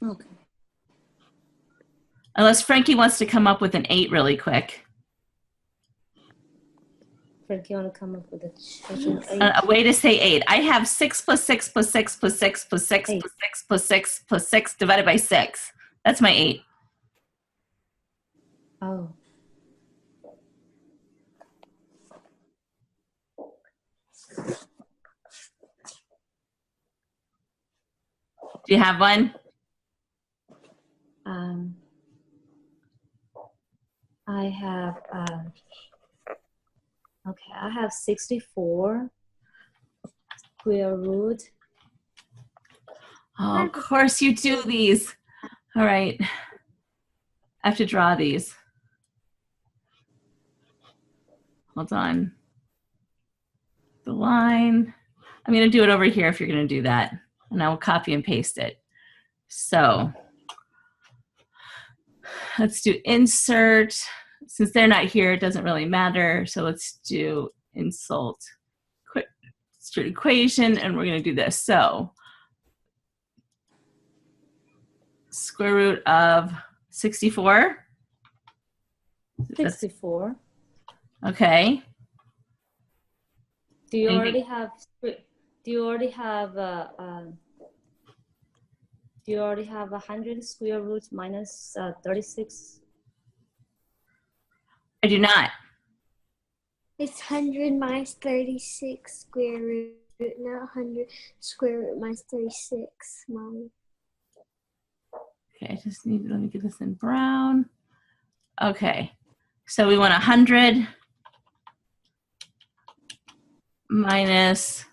Okay. Unless Frankie wants to come up with an 8 really quick. Frankie, want to come up with a A way to say 8. I have 6 plus 6 plus 6 plus 6 plus 6 8. plus 6 plus 6 plus 6 divided by 6. That's my 8. Oh. Do you have one? I have, okay, I have 64 square root. Oh, of course you do these. All right. I have to draw these. Hold on. The line. I'm going to do it over here if you're going to do that. And I will copy and paste it. So let's do insert. Since they're not here, it doesn't really matter. So let's do insert equation, and we're going to do this. So square root of 64. 64. Okay. Do you already have 100 square root minus 36? I do not. It's 100 minus 36 square root, not 100 square root minus 36, Mommy. Okay, I just need, let me get this in brown. Okay, so we want 100 minus,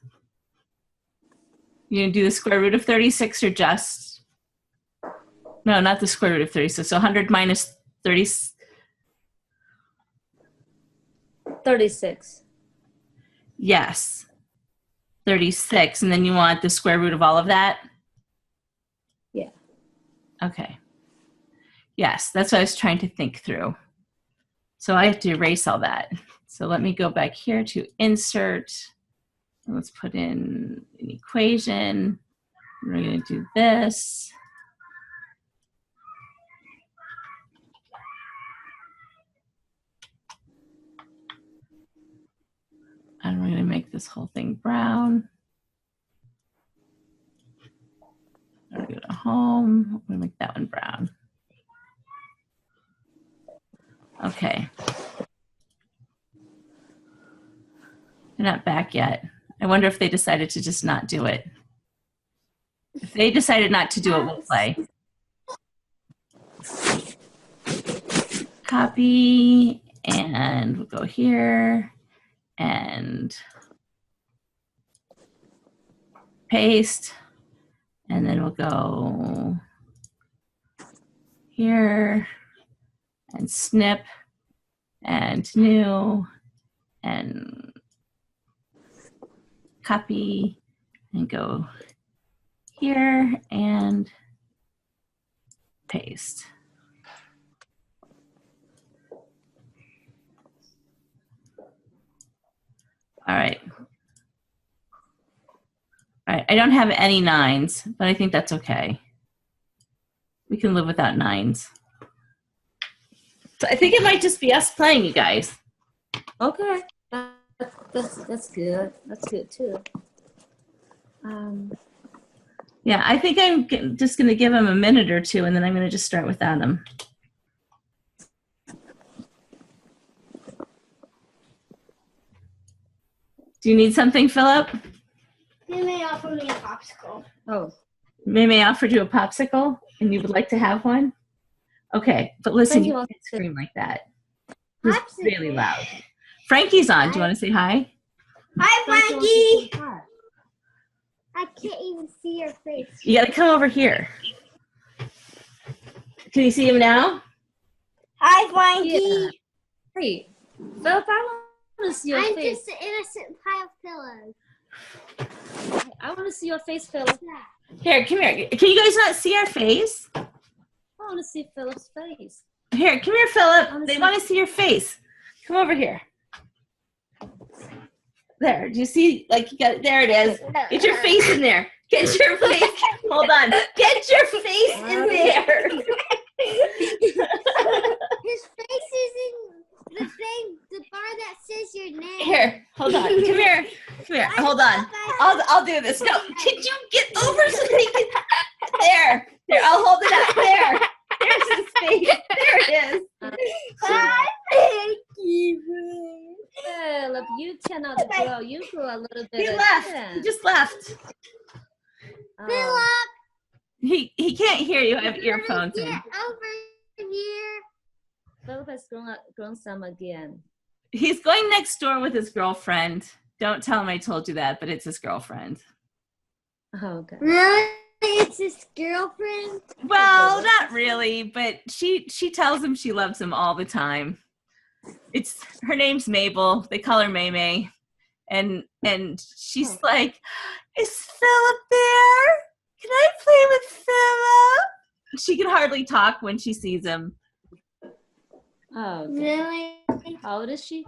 you gonna do the square root of 36 or just, no, not the square root of 36, so 100 minus 36. 36. Yes, 36, and then you want the square root of all of that? Yeah. Okay. Yes, that's what I was trying to think through. So I have to erase all that. So let me go back here to insert. And let's put in an equation. We're going to do this. And we're going to make this whole thing brown. I'm going to go to home. I'm going to make that one brown. Okay. They're not back yet. I wonder if they decided to just not do it. If they decided not to do it, we'll play. Copy, and we'll go here and paste, and then we'll go here and snip and new and copy and go here and paste. All right. All right, I don't have any 9s, but I think that's okay. We can live without 9s. So I think it might just be us playing, you guys. Okay, that's good. That's good too. Yeah, I think I'm just going to give them a minute or two, and then I'm going to just start without them. Do you need something, Philip? They may offer me a popsicle. Oh. May offered you a popsicle, and you would like to have one? Okay, but listen, you can't scream like that. It's really loud. Frankie's on. Do you want to say hi? Hi, Frankie. I can't even see your face. You got to come over here. Can you see him now? Hi, Frankie. Yeah. Hey, Philip, I want to see your face. I'm just an innocent pile of pillows. I want to see your face, Philip. Here, come here. Can you guys not see our face? I want to see Philip's face. Here, come here, Philip. They want to see your face. Come over here. There. Do you see? Like, you got it. There it is. Get your face in there. Get your face. Hold on. Get your face in there. His face is in the thing, the bar that says your name. Here, hold on. Come here. Come here. Hold on. I'll do this. No, could you get over so that he can? There. I'll hold it up. There. There's his face. There it is. Thank you. Philip, you cannot grow. You grew a little bit. He left. He just left. Philip. He can't hear you. I have earphones in. Get over here. Philip has grown some again. He's going next door with his girlfriend. Don't tell him I told you that, but it's his girlfriend. Oh, okay. Really? It's his girlfriend? Well, not really, but she tells him she loves him all the time. Her name's Mabel. They call her May May. And she's like, is Philip there? Can I play with Philip? She can hardly talk when she sees him. Oh, okay. Really? How old is she?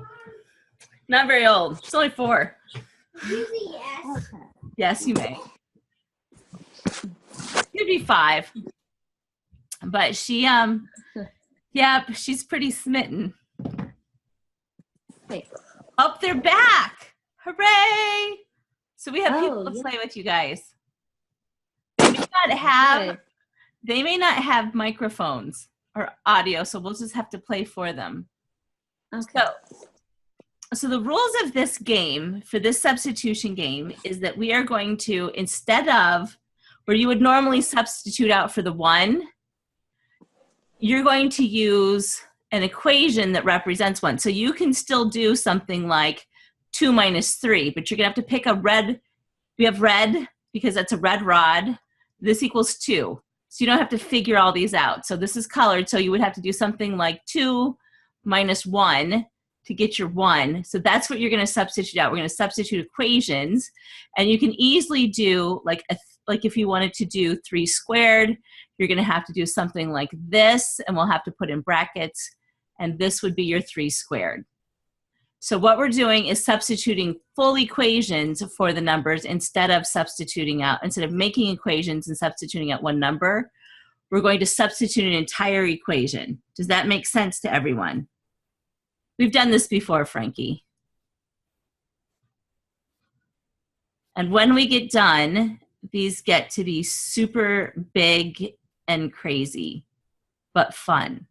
Not very old. She's only 4. Yes. Okay. Yes, you may. Could be 5. But she, she's pretty smitten. Wait. Oh, they're back. Hooray. So we have people to yeah. play with, you guys. They may not have microphones or audio, so we'll just have to play for them. Okay. So the rules of this game, for this substitution game, is that we are going to, instead of where you would normally substitute out for the 1, you're going to use an equation that represents 1. So you can still do something like 2 minus 3, but you're going to have to pick a red. We have red because that's a red rod. This equals 2. So you don't have to figure all these out. So this is colored, so you would have to do something like 2 minus 1 to get your 1. So that's what you're going to substitute out. We're going to substitute equations, and you can easily do like if you wanted to do 3 squared, you're going to have to do something like this, and we'll have to put in brackets, and this would be your 3 squared. So what we're doing is substituting full equations for the numbers instead of making equations and substituting out one number. We're going to substitute an entire equation. Does that make sense to everyone? We've done this before, Frankie. And when we get done, these get to be super big and crazy, but fun.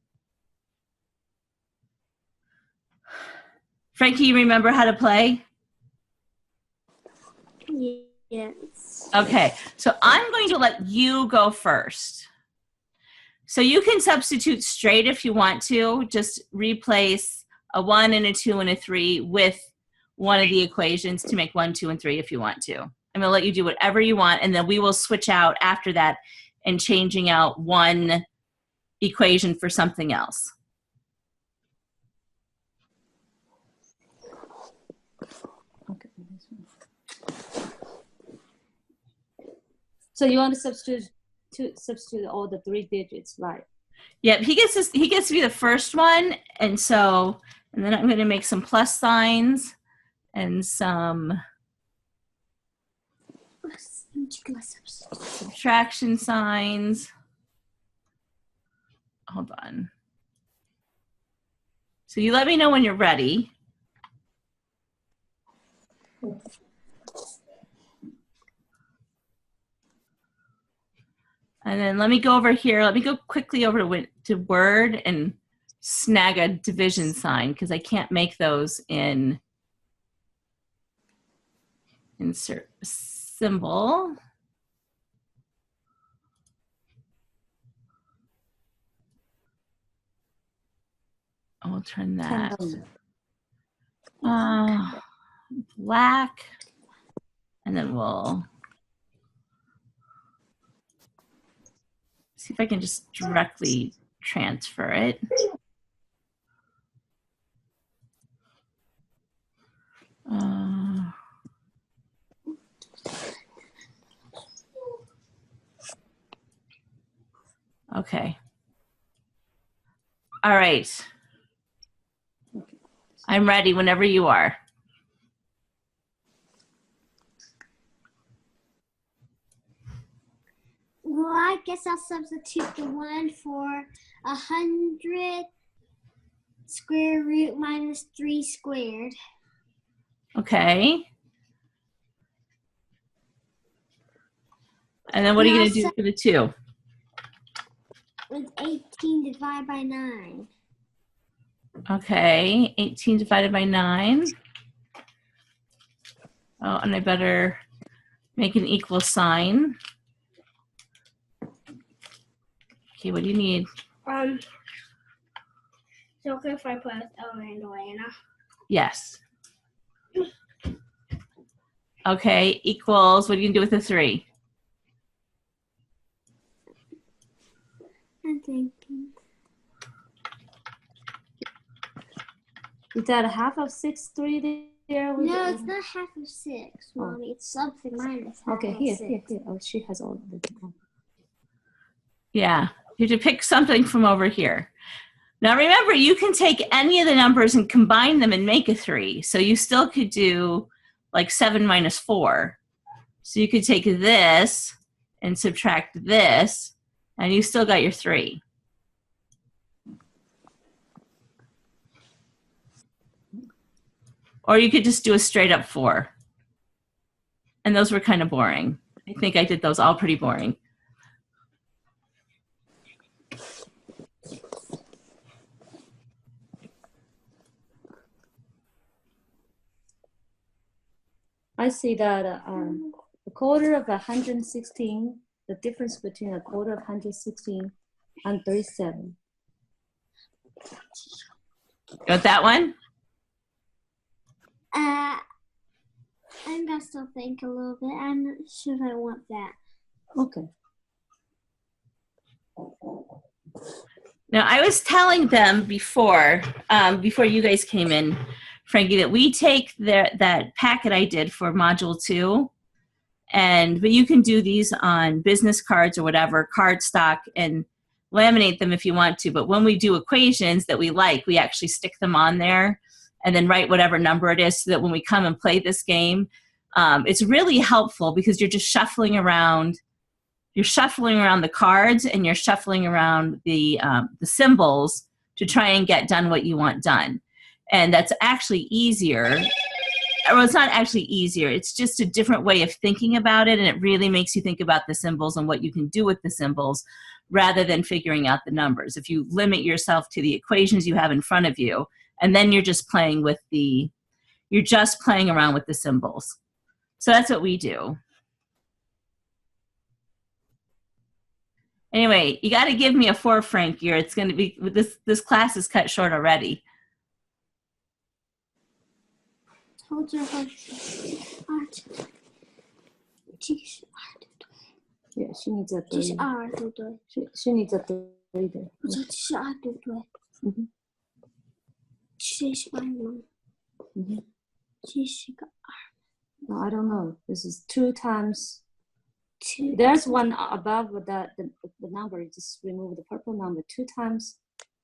Frankie, you remember how to play? Yes. Okay, so I'm going to let you go first. So you can substitute straight if you want to. Just replace a 1 and a 2 and a 3 with one of the equations to make 1, 2, and 3 if you want to. I'm going to let you do whatever you want, and then we will switch out after that and changing out one equation for something else. Okay. So you want to substitute all the 3 digits, right? Yep, he gets to be the first one, and then I'm going to make some plus signs and some subtraction signs. Hold on. So you let me know when you're ready. And then let me go over here. Let me go quickly over to Word and snag a division sign because I can't make those in insert symbol. I'll turn that black, and then we'll see if I can just directly transfer it. Okay. All right. I'm ready whenever you are. Well, I guess I'll substitute the 1 for 100 square root minus 3 squared. Okay. And then what are you going to do for the 2? With 18 divided by 9. Okay, 18 divided by 9. Oh, and I better make an equal sign. Okay, what do you need? It's okay if I put Ella and Elena. Yes. Okay, equals, what are you going to do with the 3? I'm thinking. Is that half of 6, 3 there? No, it's not half of 6, Mommy. It's something minus half Okay, of here. 6. Oh, she has all the. Yeah, you have to pick something from over here. Now remember, you can take any of the numbers and combine them and make a 3. So you still could do like 7 minus 4. So you could take this and subtract this, and you still got your 3. Or you could just do a straight up 4. And those were kind of boring. I think I did those all pretty boring. I see that a quarter of 116, the difference between a quarter of 116 and 37. You want that one? I'm gonna still think a little bit. I'm not sure if I want that. Okay. Now, I was telling them before you guys came in, Frankie, that we take that packet I did for Module 2, but you can do these on business cards or whatever, cardstock, and laminate them if you want to. But when we do equations that we like, we actually stick them on there and then write whatever number it is so that when we come and play this game, it's really helpful because you're just shuffling around. You're shuffling around the cards and you're shuffling around the symbols to try and get done what you want done. And that's actually easier. Well, it's not actually easier. It's just a different way of thinking about it, and it really makes you think about the symbols and what you can do with the symbols rather than figuring out the numbers. If you limit yourself to the equations you have in front of you, and then you're just playing around with the symbols. So that's what we do. Anyway, you got to give me a 4, Frank. It's going to be this class is cut short already. Hold your heart. Yeah, she needs a 3. She needs a 3 there. Mm-hmm. No, I don't know. This is 2 times. There's one above the number. You just remove the purple number 2 times.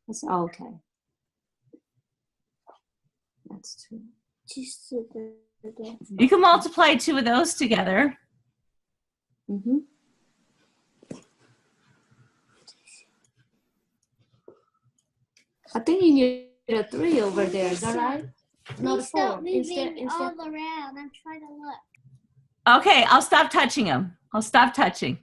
That's okay. That's 2. You can multiply 2 of those together. Mm-hmm. I think you need a 3 over there. Is that right? Not a 4. Stop moving all around. I'm trying to look. Okay, I'll stop touching them. I'll stop touching.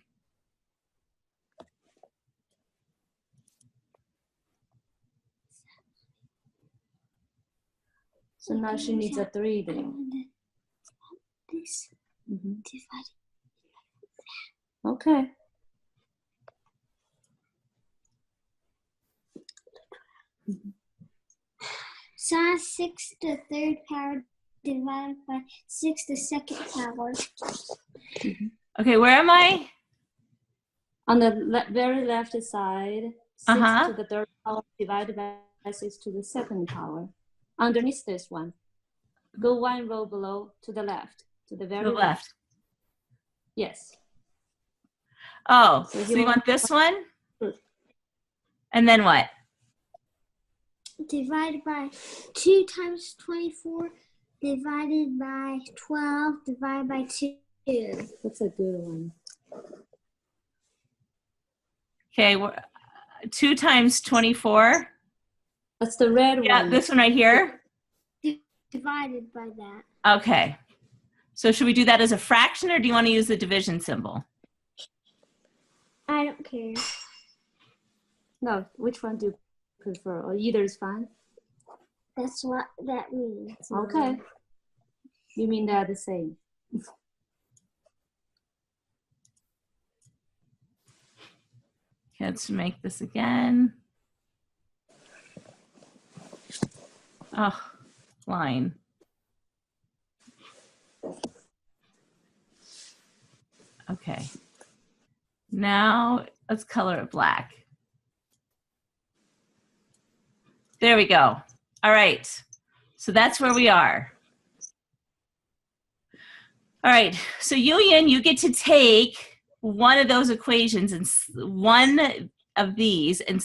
So now she needs a 3 there. This divided. Okay. So 6 to the 3rd power divided by 6 to the 2nd power. Okay, where am I? On the very left side, 6 to the 3rd power divided by 6 to the 2nd power. Underneath this one, go 1 row below to the left, to the very left. Yes. Oh, so you want this one? And then what? Divided by 2 times 24, divided by 12, divided by 2. That's a good one. Okay, 2 times 24. That's the red one. Yeah, this one right here. Divided by that. Okay. So should we do that as a fraction, or do you want to use the division symbol? I don't care. No, which one do you prefer? Or either is fine? That's what that means. Okay. You mean they're the same? Okay, let's make this again. Oh, line. Okay. Now let's color it black. There we go. All right. So that's where we are. All right. So Yulian, you get to take one of those equations and one of these and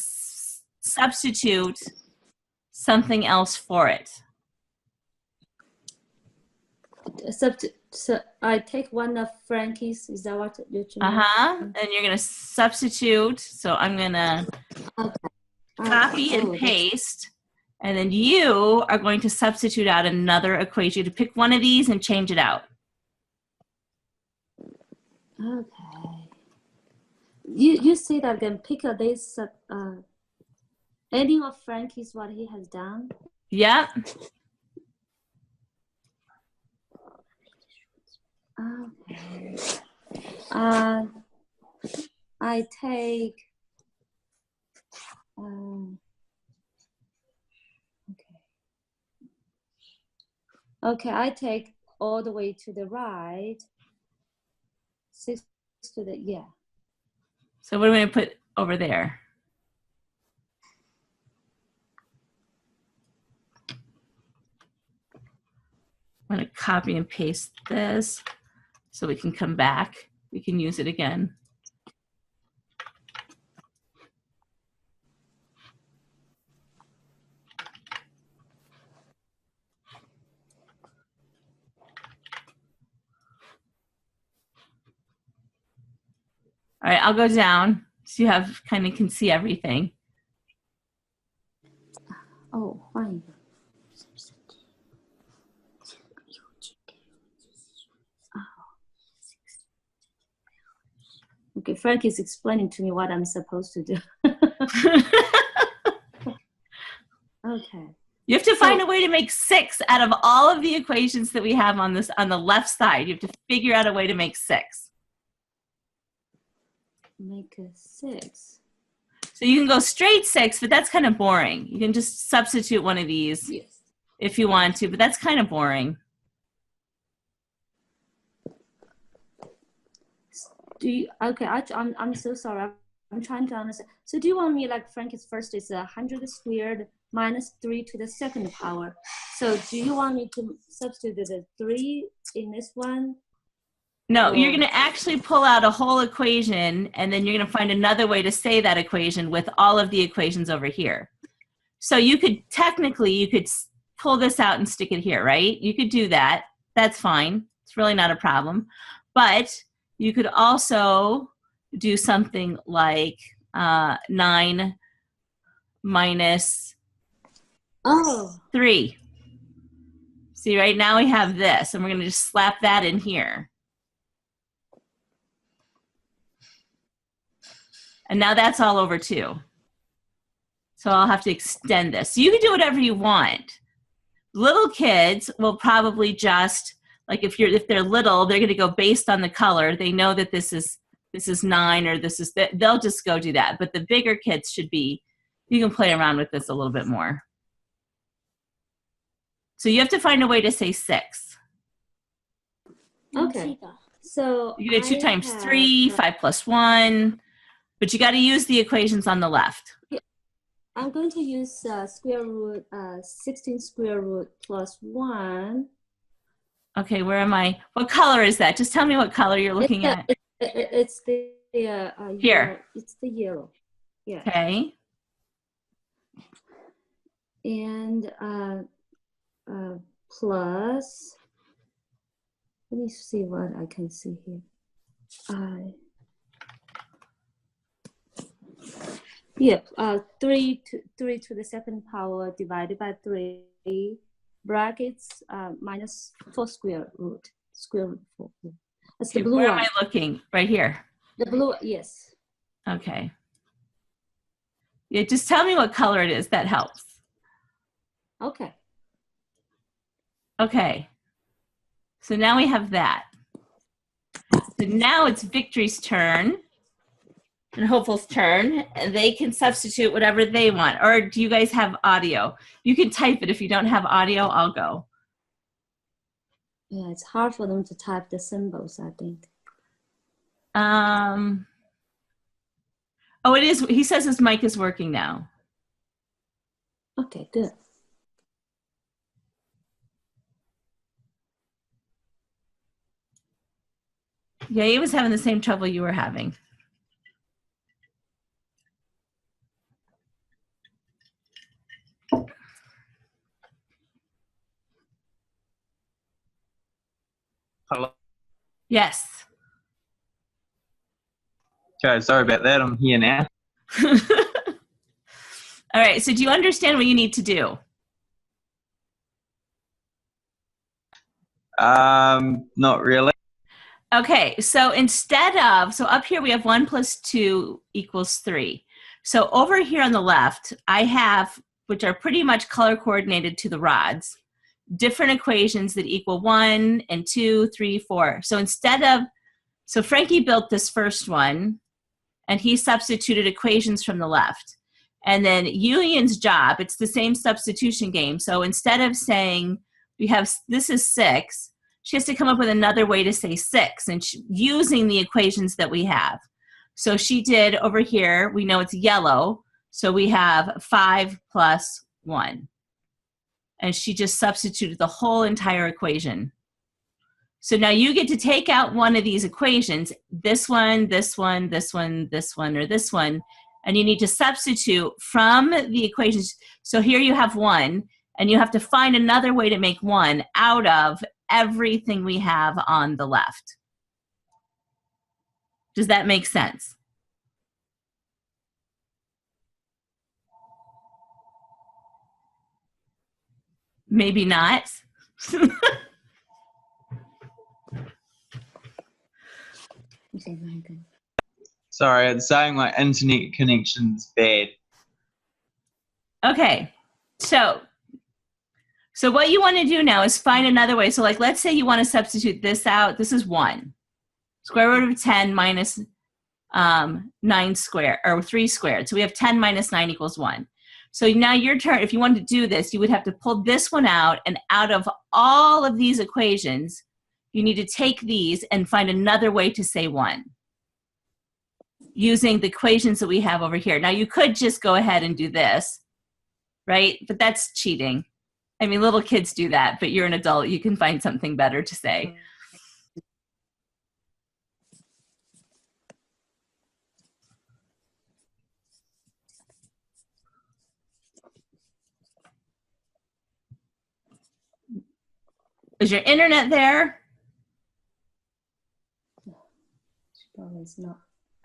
substitute something else for it. So I take one of Frankie's. Is that what you're doing? And you're going to substitute. So I'm going to copy and paste. And then you are going to substitute out another equation. To pick one of these and change it out. Okay. You see that again. Pick this any of Frankie's what he has done. Yep. Okay. I take. Okay, I take all the way to the right. 6 to the, yeah. So what am I going to put over there? I'm going to copy and paste this so we can come back. We can use it again. All right, I'll go down so you have kind of can see everything. Oh, fine. Okay, Frank is explaining to me what I'm supposed to do. Okay. You have to find a way to make 6 out of all of the equations that we have on this on the left side. You have to figure out a way to make 6. Make a 6. So you can go straight 6, but that's kind of boring. You can just substitute one of these if you want to, but that's kind of boring. Do you, okay, I'm so sorry. I'm trying to understand. So do you want me like Frankie's first is 100 squared minus 3 to the 2nd power. So do you want me to substitute the 3 in this one? No, you're going to actually pull out a whole equation, and then you're going to find another way to say that equation with all of the equations over here. So you could pull this out and stick it here, right? You could do that. That's fine. It's really not a problem. But you could also do something like 9 minus 3. See, right now we have this, and we're going to just slap that in here. And now that's all over 2. So I'll have to extend this. So you can do whatever you want. Little kids will probably just, like if they're little, they're going to go based on the color. They know that this is 9 or this is, they'll just go do that. But the bigger kids should be, you can play around with this a little bit more. So you have to find a way to say 6. Okay. So you get 2 times 3, 5 plus 1. But you got to use the equations on the left. I'm going to use square root 16 square root plus 1. Okay, where am I? What color is that? Just tell me what color you're looking at. It's the here. Yellow. It's the yellow. Yeah. Okay. And plus. Let me see what I can see here. Yep, 3 to the second power divided by 3, brackets minus 4 square root. 4. That's the blue Where one. am I looking? Right here. The blue, yes. Okay. Yeah, just tell me what color it is. That helps. Okay. Okay. So now we have that. So now it's Victory's turn and Hopeful's turn, and they can substitute whatever they want. Or do you guys have audio? You can type it. If you don't have audio, I'll go. Yeah, it's hard for them to type the symbols, I think. Oh, it is. He says his mic is working now. Okay, good. Yeah, he was having the same trouble you were having. Hello. Yes. Okay, sorry about that. I'm here now. All right, so do you understand what you need to do? Not really. Okay, so so up here we have 1 plus 2 equals 3. So over here on the left, I have, which are pretty much color coordinated to the rods, different equations that equal 1 and 2, 3, 4. So Frankie built this first one, and he substituted equations from the left. And then Yulian's job, it's the same substitution game. So instead of saying this is 6, she has to come up with another way to say 6 and using the equations that we have. So she did over here, we know it's yellow, so we have 5 plus 1. And she just substituted the whole entire equation. So now you get to take out one of these equations, this one, this one, this one, this one, or this one, and you need to substitute from the equations. So here you have 1, and you have to find another way to make 1 out of everything we have on the left. Does that make sense? Maybe not. Sorry, it's saying my internet connection's bad. Okay, so what you want to do now is find another way. So like, let's say you want to substitute this out. This is 1. Square root of 10 minus 9 squared, or 3 squared. So we have 10 minus 9 equals 1. So now your turn, if you wanted to do this, you would have to pull this one out, and out of all of these equations, you need to take these and find another way to say 1 using the equations that we have over here. Now you could just go ahead and do this, right? But that's cheating. I mean, little kids do that, but you're an adult, you can find something better to say. Is your internet there? It's not.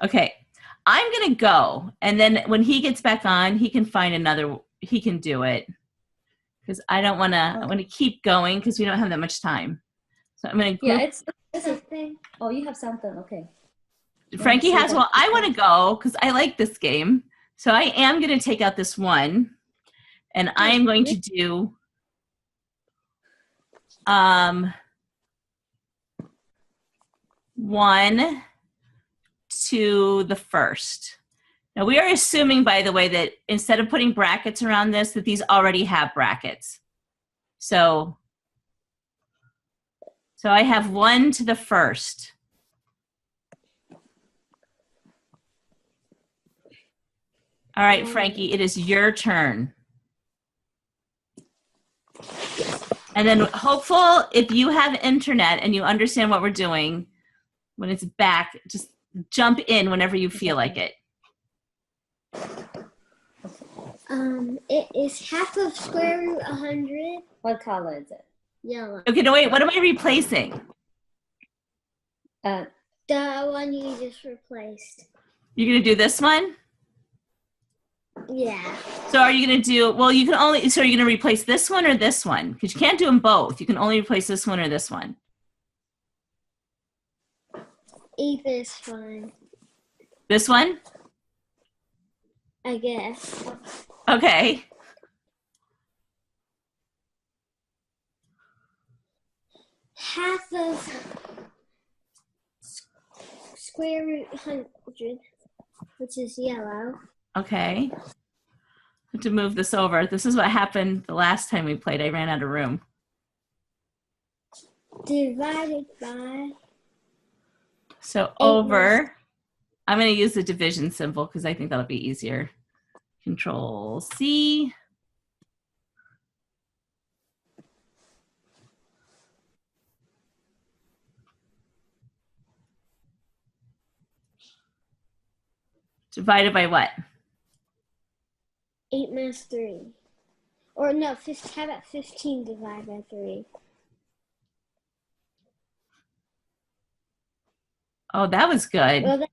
Okay, I'm gonna go, and then when he gets back on, he can find another, he can do it. Because I want to keep going because we don't have that much time. So I'm going to group. Yeah, it's a thing. Oh, you have something. Okay. Frankie has, well, I want to go because I like this game. So I am going to take out this 1. And I am going to do 1 to the first. Now we are assuming, by the way, that instead of putting brackets around this, that these already have brackets. So I have 1 to the first. All right, Frankie, it is your turn. And then Hopeful, if you have internet and you understand what we're doing, when it's back, just jump in whenever you feel like it. It is half of square root 100. What color is it? Yellow. Okay, no, wait, what am I replacing? The one you just replaced. You're going to do this one? Yeah. So are you going to do, well, you can only, so are you going to replace this one or this one? Because you can't do them both. You can only replace this one or this one. Either is fine, This one? I guess. Okay. Half of square root 100, which is yellow. Okay. I have to move this over. This is what happened the last time we played. I ran out of room. Divided by. So over, I'm going to use the division symbol because I think that'll be easier. Control C. Divided by what? 8 minus 3. Or no, how about 15 divided by 3? Oh, that was good. Well,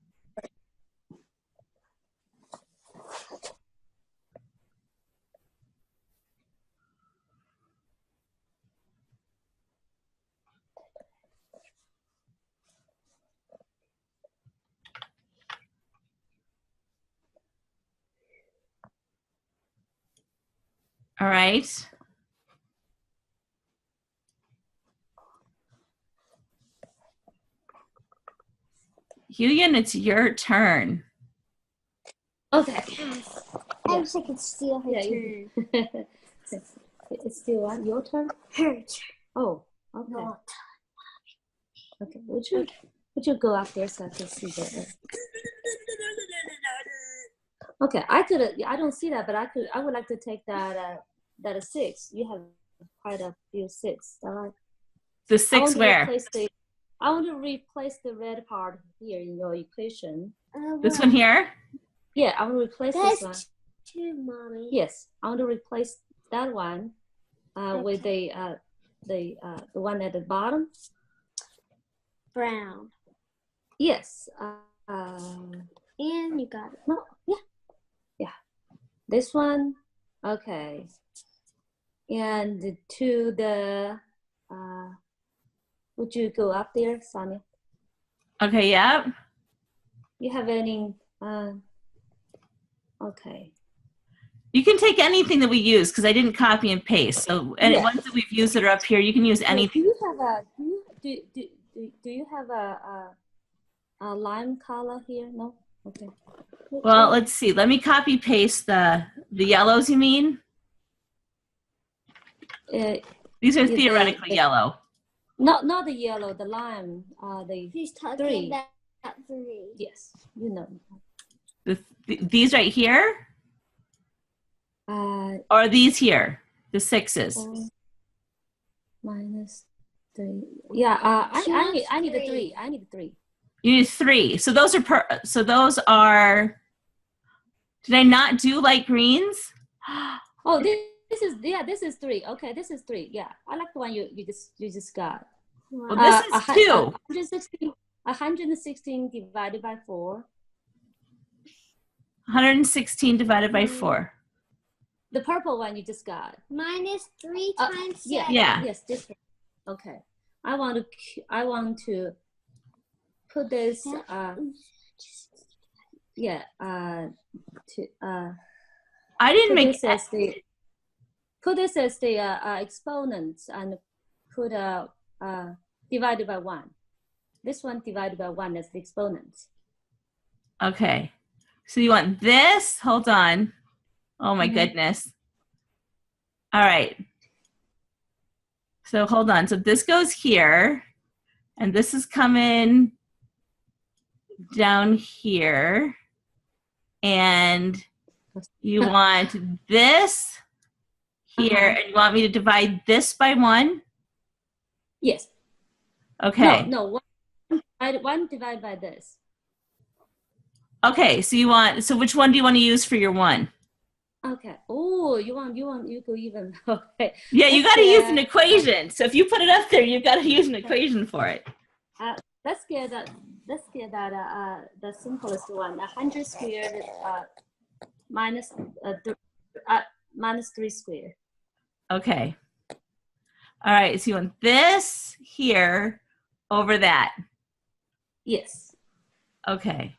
All right. Yuyan, it's your turn. okay. I wish I could steal her turn. It's still what? Your turn? Her turn. Oh, okay. No. Okay. Would you go up there so I can see the? Okay, I don't see that, but I would like to take that that a 6. You have quite a few 6. The 6 where? I want to replace the red part here in your equation. This one here? Yeah, I want to replace this one. That's 2, Mommy. Yes, I want to replace that one with the one at the bottom. Brown. Yes. And you got it. No, yeah. This one, okay. And to the, would you go up there, Sonia? Okay, yeah. You have any, okay. You can take anything that we use because I didn't copy and paste. So any ones that we've used that are up here, you can use anything. Do you have do you have a lime color here? No? Okay. Well, let's see. Let me copy paste the yellows, you mean? These are theoretically yellow. Not the yellow, the lime. He's talking about 3. Yes, you know. These right here? Or these here? The 6s? Minus 3. Yeah, I need a 3. I need 3. You need 3. So those are. Did I not do light greens? Oh, this is 3. Okay, this is 3. Yeah, I like the one you just got. Well, this is 2. 116 divided by 4. 116 divided by 4. The purple one you just got. Minus 3 times 7. Yeah. Yes, different. Okay, I want to put this. I didn't make put this as the exponents and put divided by 1. This one divided by 1 as the exponents. Okay. So you want this? Hold on. Oh my goodness. All right. So hold on. So this goes here, and this is coming down here, and you want this here, and you want me to divide this by 1? Yes. Okay. No, 1 divided by this. Okay, so which one do you want to use for your 1? Okay. Oh, you go even. Okay. Yeah, you got to use an equation. So if you put it up there, you've got to use an equation for it. Let's get the simplest one. 100 squared minus minus 3 squared. Okay. All right, so you want this here over that. Yes. Okay.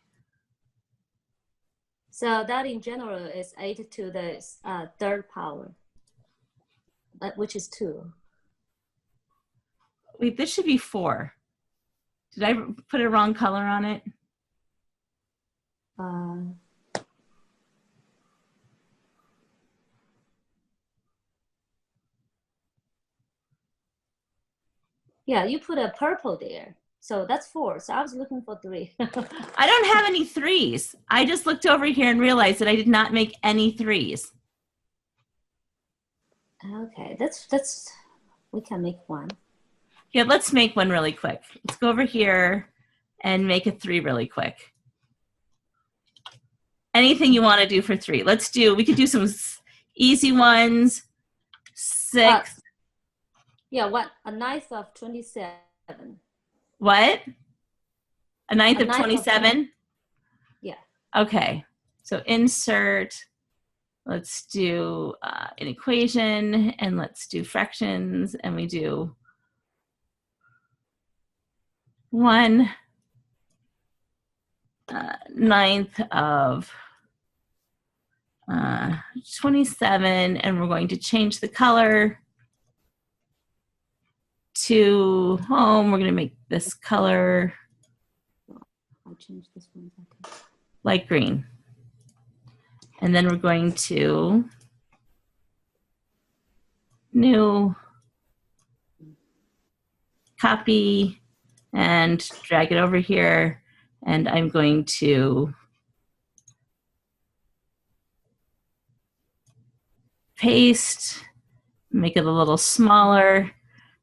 So that in general is 8 to the third power, which is 2. Wait, this should be 4. Did I put a wrong color on it? Yeah, you put a purple there. So that's 4. So I was looking for 3. I don't have any 3s. I just looked over here and realized that I did not make any 3s. Okay, we can make one. Yeah, let's make one really quick. Let's go over here and make a 3 really quick. Anything you want to do for 3. We could do some easy ones. 6. Yeah, what? A ninth of 27. What? A ninth of 27? Yeah. Okay. So insert, let's do an equation, and let's do fractions, and we do 1/9 of 27, and we're going to change the color to home. We're going to make this color I'll change this one. Okay. light green. And then we're going to new, copy, and drag it over here. And I'm going to paste, make it a little smaller.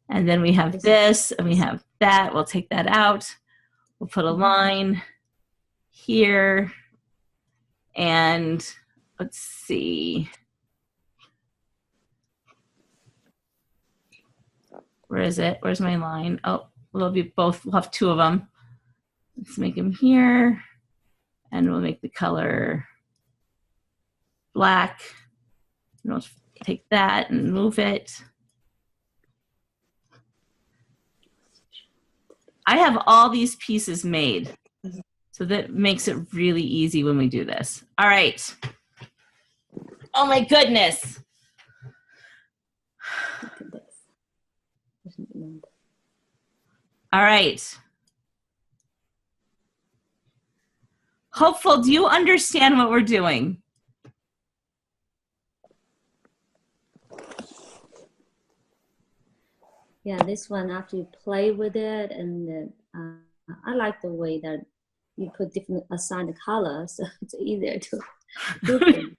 And then we have this, and we have that. We'll take that out. We'll put a line here. And let's see. Where is it? Where's my line? Oh, we'll have 2 of them. Let's make them here. And we'll make the color black. And we'll take that and move it. I have all these pieces made, so that makes it really easy when we do this. All right. Oh my goodness. Look at this. All right. Hopeful, do you understand what we're doing? Yeah, this one after you play with it, and then, I like the way that you put different assigned colors, so it's easier to do things.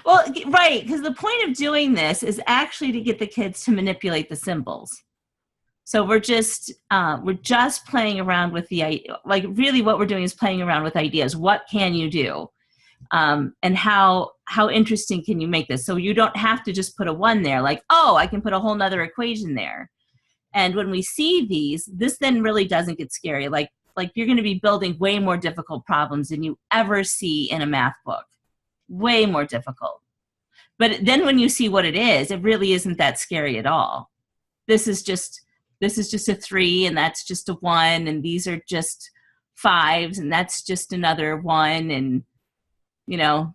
Well, right, because the point of doing this is actually to get the kids to manipulate the symbols. So we're just playing around with like really what we're doing is playing around with ideas. What can you do? And how interesting can you make this? So you don't have to just put a 1 there, like, oh, I can put a whole nother equation there. And when we see these, this then really doesn't get scary. Like you're going to be building way more difficult problems than you ever see in a math book. Way more difficult. But then when you see what it is, it really isn't that scary at all. This is just a 3, and that's just a 1, and these are just 5s, and that's just another 1, and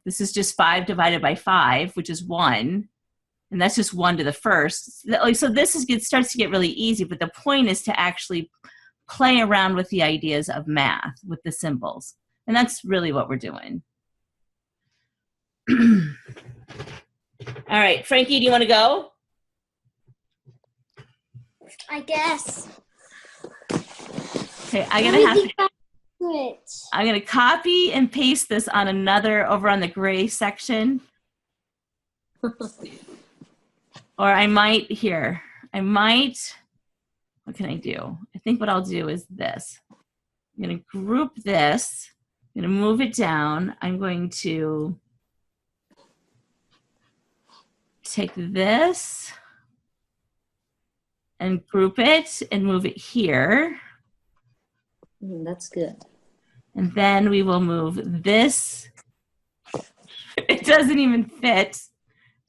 this is just 5 divided by 5, which is 1. And that's just 1 to the first. So this starts to get really easy, but the point is to actually play around with the ideas of math, with the symbols. And that's really what we're doing. All right, Frankie, do you want to go? I guess. Okay, I'm gonna copy and paste this on over on the gray section. Or what can I do? I think what I'll do is this. I'm going to group this. I'm going to move it down. I'm going to take this and group it and move it here. That's good. And then we will move this It doesn't even fit.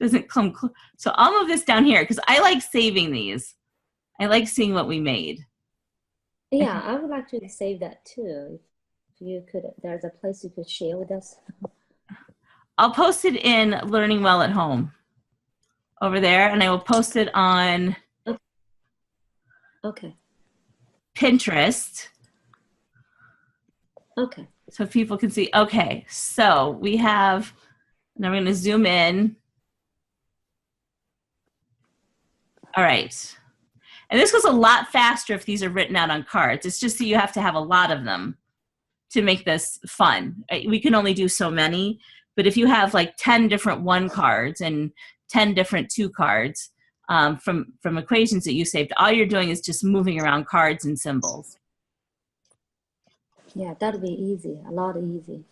Doesn't come so I'll move this down here because I like saving these. I like seeing what we made. Yeah, I would like to save that too. If you could, there's a place you could share with us. I'll post it in Learning Well at Home over there, and I will post it on Pinterest. Okay. So people can see. Okay, so we have, now we're going to zoom in. All right. And this goes a lot faster if these are written out on cards. It's just that you have to have a lot of them to make this fun. We can only do so many, but if you have like 10 different 1 cards and 10 different 2 cards from equations that you saved, all you're doing is just moving around cards and symbols. Yeah, that'd be easy, a lot easy.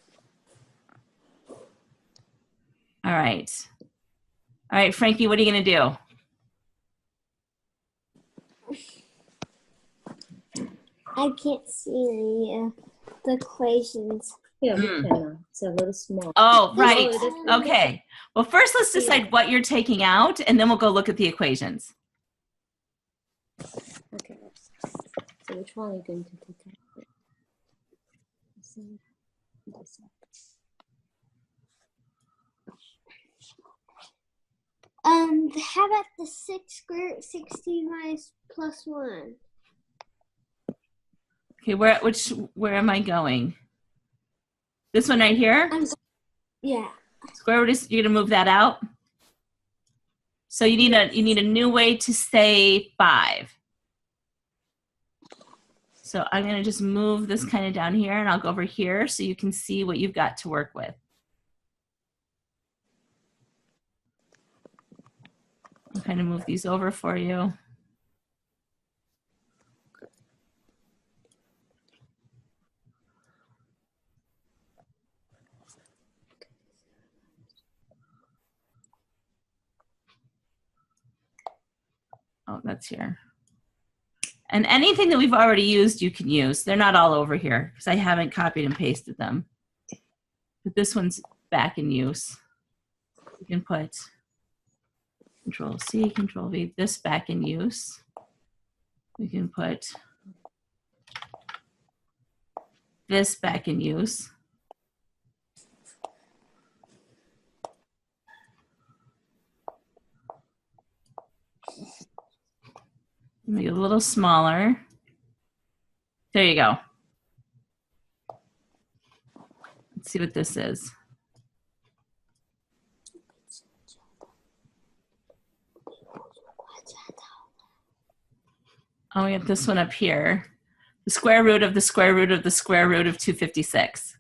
All right. All right, Frankie, what are you going to do? I can't see the equations. Yeah, we can. It's a little small. Oh, right. Oh, Okay. Well, first let's decide what you're taking out, and then we'll go look at the equations. Okay. So which one are you going to take out? How about the 6 square root 16 minus plus 1? Okay, where am I going? This one right here? Yeah. Square root is, you're gonna move that out. So you need a new way to say 5. So I'm gonna just move this kind of down here, and I'll go over here so you can see what you've got to work with. I'll kind of move these over for you. Oh, that's here. And anything that we've already used, you can use. They're not all over here because I haven't copied and pasted them. But this one's back in use. You can put Control C, Control V, this back in use. We can put this back in use. Make it a little smaller. There you go. Let's see what this is. Oh, we have this one up here. The square root of the square root of the square root of 256.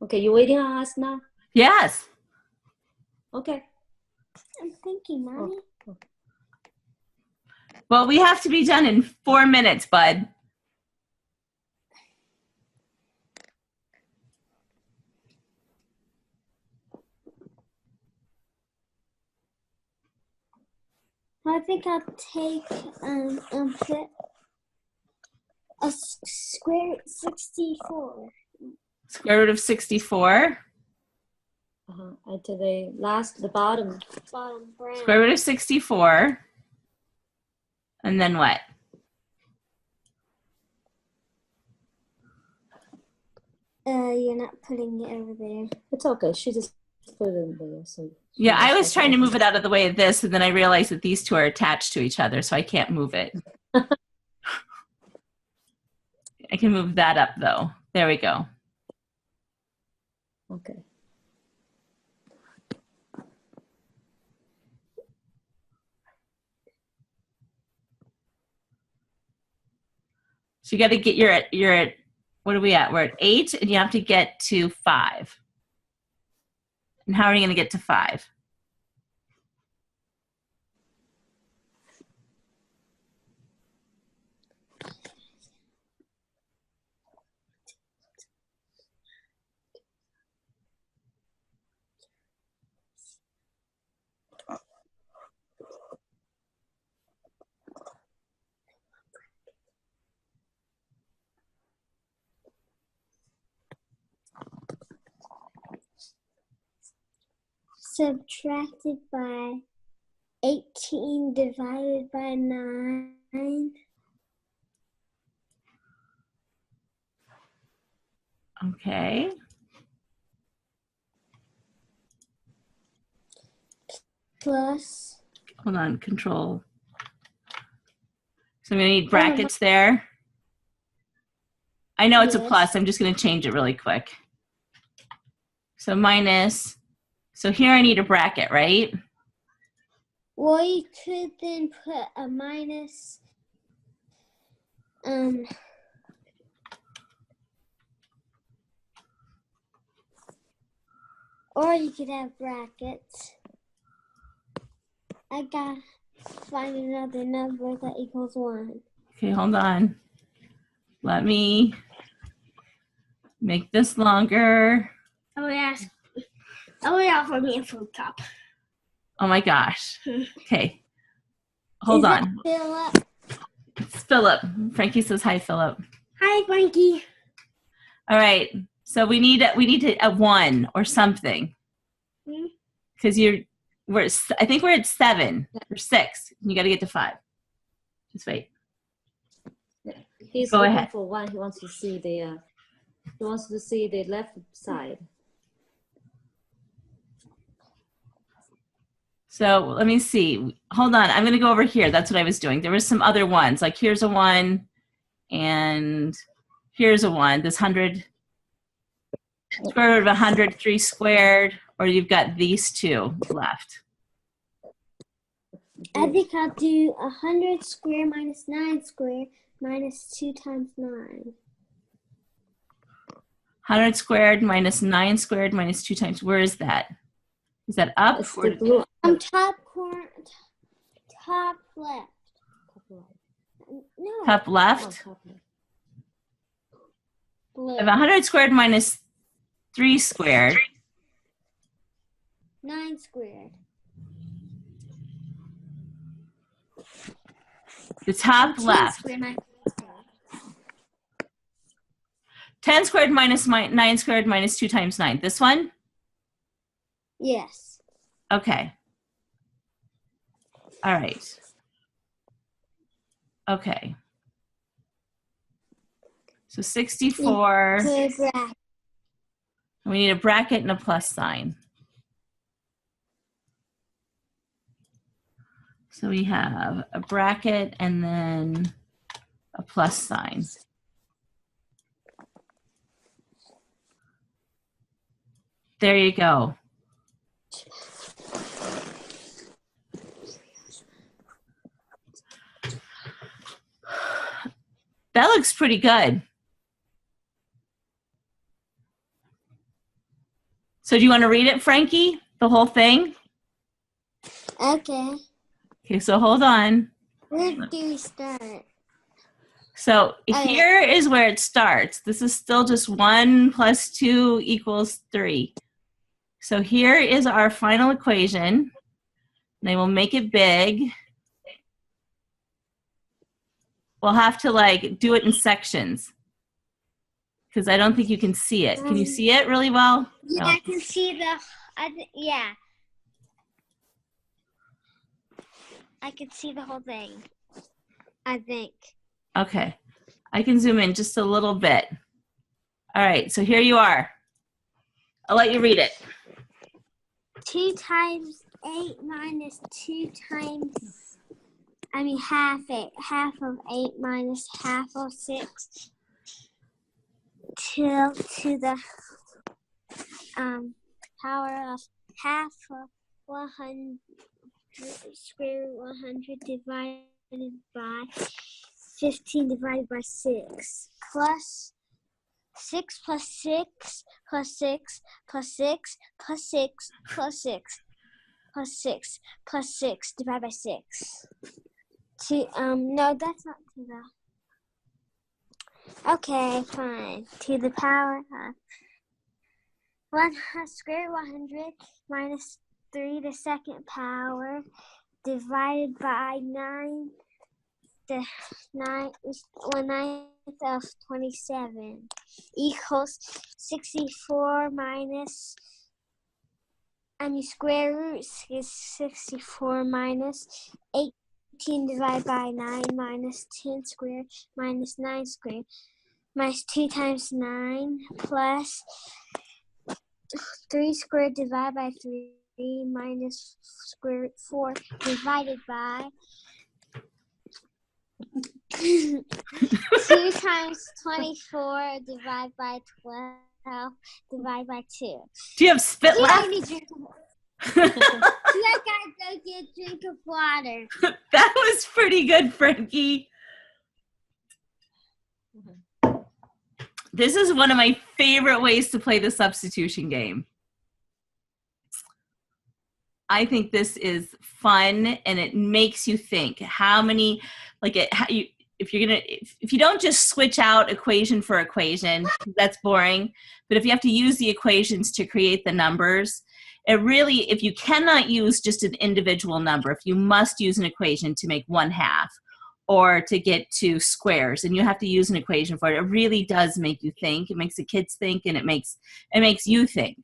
Okay, you waiting on us now? Yes. Okay. I'm thinking, Mommy. Oh. Well, we have to be done in 4 minutes, bud. I think I'll take put a square root 64. Square root of 64. And to the bottom. Bottom brown. Square root of 64. And then what? You're not putting it over there. It's okay. She just put it in there. So Yeah, I was trying to move it out of the way of this, and then I realized that these two are attached to each other, so I can't move it. I can move that up, though. There we go. Okay. So you got to get you're at what are we at? We're at 8, and you have to get to 5. And how are you going to get to 5? subtracted by 18 divided by 9. Okay. Plus. Hold on, control. So I'm going to need brackets there. I know it's a plus. I'm just going to change it really quick. So minus. So here I need a bracket, right? Well, you could then put a minus. Or you could have brackets. I gotta find another number that equals 1. Okay, hold on. Let me make this longer. Oh, yes. Oh, yeah, for me and for top. Oh my gosh. Okay. Hold on. Philip? It's Philip. Frankie says hi, Philip. Hi, Frankie. All right. So we need a 1 or something. Because I think we're at 7 or 6. You got to get to 5. Just wait. He's Go looking ahead. for 1. He wants to see the left side. So let me see. Hold on. I'm going to go over here. That's what I was doing. There was some other ones. Like here's a 1 and here's a 1. This 100, square root of 100, 3 squared, or you've got these two left. I think I'll do 100 squared minus 9 squared minus 2 times 9. 100 squared minus 9 squared minus 2 times. Where is that? Is that up? It's the blue. Top corner, top left. No. Top left? Oh, top left. Blue. I have 100 squared minus 3 squared. 9 squared. The top left. 10 squared minus 9 squared minus 2 times 9. This one? Yes. Okay. All right. Okay. So 64. Good bracket. We need a bracket and a plus sign. So we have a bracket and then a plus sign. There you go. That looks pretty good. So do you want to read it, Frankie? The whole thing? Okay. Okay, so hold on. Where do we start? So here is where it starts. This is still just 1 plus 2 equals 3. So here is our final equation. And I will make it big. We'll have to like do it in sections because I don't think you can see it. Can you see it really well? Yeah, No. I can see yeah. I can see the whole thing, I think. Okay. I can zoom in just a little bit. All right, so here you are. I'll let you read it. 2 times 8 minus 2 times, half of 8 minus half of 6 to the power of half of 100 square root 100 divided by 15 divided by 6 plus 6 plus 6 plus 6 plus 6 plus 6 plus 6 plus 6 plus 6 divided by 6. No, that's not to the. Okay, fine. To the power of 1 square root 100 minus 3 to the second power divided by 9. The 1/9 of 27 equals 64 minus and your square root is 64 minus 18 divided by 9 minus 10 squared minus 9 squared minus 2 times 9 plus 3 squared divided by 3 minus square root 4 divided by 2 times 24 divided by 12 divided by 2. Do you have spit left? I gotta go get a drink of water. That was pretty good, Frankie. This is one of my favorite ways to play the substitution game. I think this is fun, and it makes you think how many, like if you don't just switch out equation for equation, that's boring. But if you have to use the equations to create the numbers, it really, if you cannot use just an individual number, if you must use an equation to make 1/2 or to get to squares, and you have to use an equation for it, it really does make you think. It makes the kids think, and it makes you think.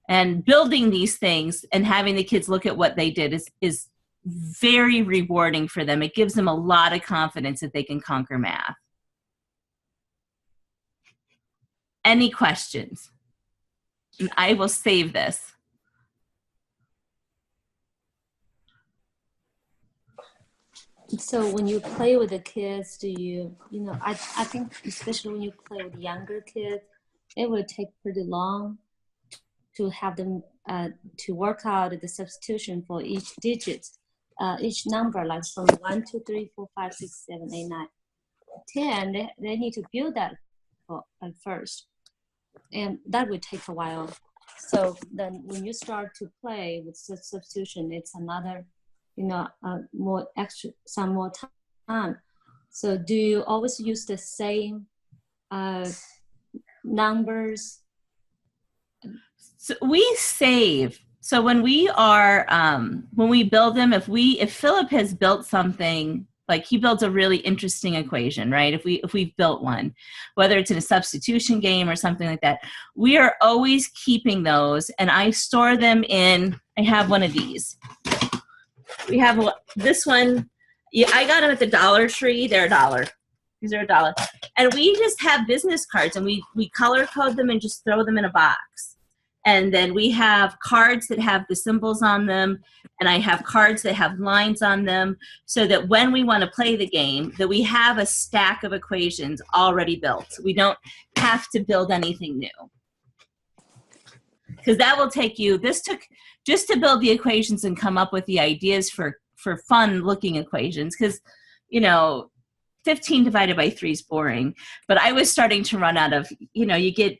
And building these things and having the kids look at what they did is very rewarding for them. It gives them a lot of confidence that they can conquer math. Any questions? And I will save this. So when you play with the kids, do I think especially when you play with younger kids, it will take pretty long to have them to work out the substitution for each digit, each number, like from 1, 2, 3, 4, 5, 6, 7, 8, 9, 10. They need to build that first, and that will take a while. So then when you start to play with substitution, it's another, some more time. So do you always use the same numbers? So we save. So when we build them, if Philip has built something, like he builds a really interesting equation, right? If we've built one, whether it's in a substitution game or something like that, we are always keeping those, and I store them in, I have one of these. We have this one. Yeah, I got them at the Dollar Tree. They're $1. These are $1. And we just have business cards, and we color code them and just throw them in a box. And then we have cards that have the symbols on them, and I have cards that have lines on them, so that when we want to play the game, that we have a stack of equations already built. We don't have to build anything new. Because that will take you, this took, just to build the equations and come up with the ideas for fun-looking equations, because, 15 divided by 3 is boring. But I was starting to run out of, you get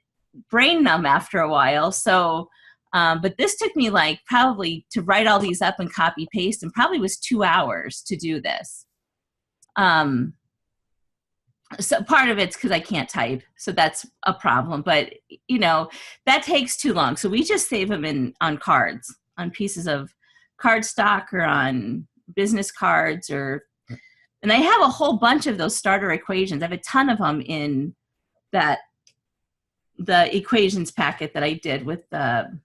brain numb after a while. So, but this took me probably to write all these up and copy paste, and probably was 2 hours to do this. So part of it's because I can't type, so that's a problem. But that takes too long. So we just save them on cards, on pieces of cardstock, or on business cards, and I have a whole bunch of those starter equations. I have a ton of them in the equations packet that I did with the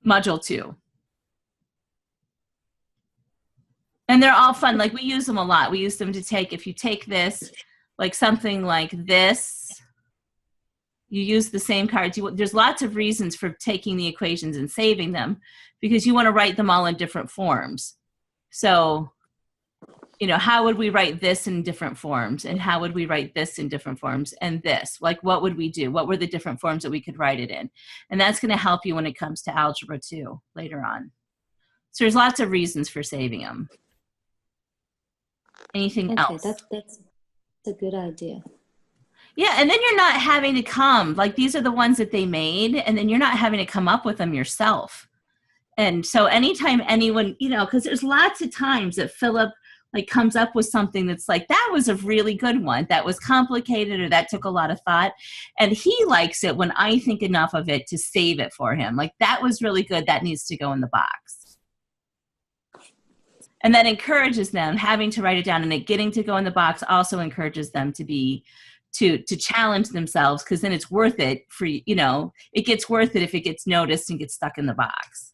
Module 2. And they're all fun. We use them a lot. We use them to take, if you take this, something like this, you use the same cards. There's lots of reasons for taking the equations and saving them, because you want to write them all in different forms. So, how would we write this in different forms? And how would we write this in different forms? And this, what would we do? What were the different forms that we could write it in? And that's going to help you when it comes to Algebra 2 later on. So there's lots of reasons for saving them. Anything else? That's a good idea. Yeah, and then you're not having to come, these are the ones that they made, and then you're not having to come up with them yourself. And so anytime anyone, because there's lots of times that Philip comes up with something that's that was a really good one, that was complicated, or that took a lot of thought, and he likes it when I think enough of it to save it for him. That was really good, that needs to go in the box. And that encourages them, having to write it down and it getting to go in the box also encourages them to to challenge themselves, because then it's worth it for, it gets worth it if it gets noticed and gets stuck in the box.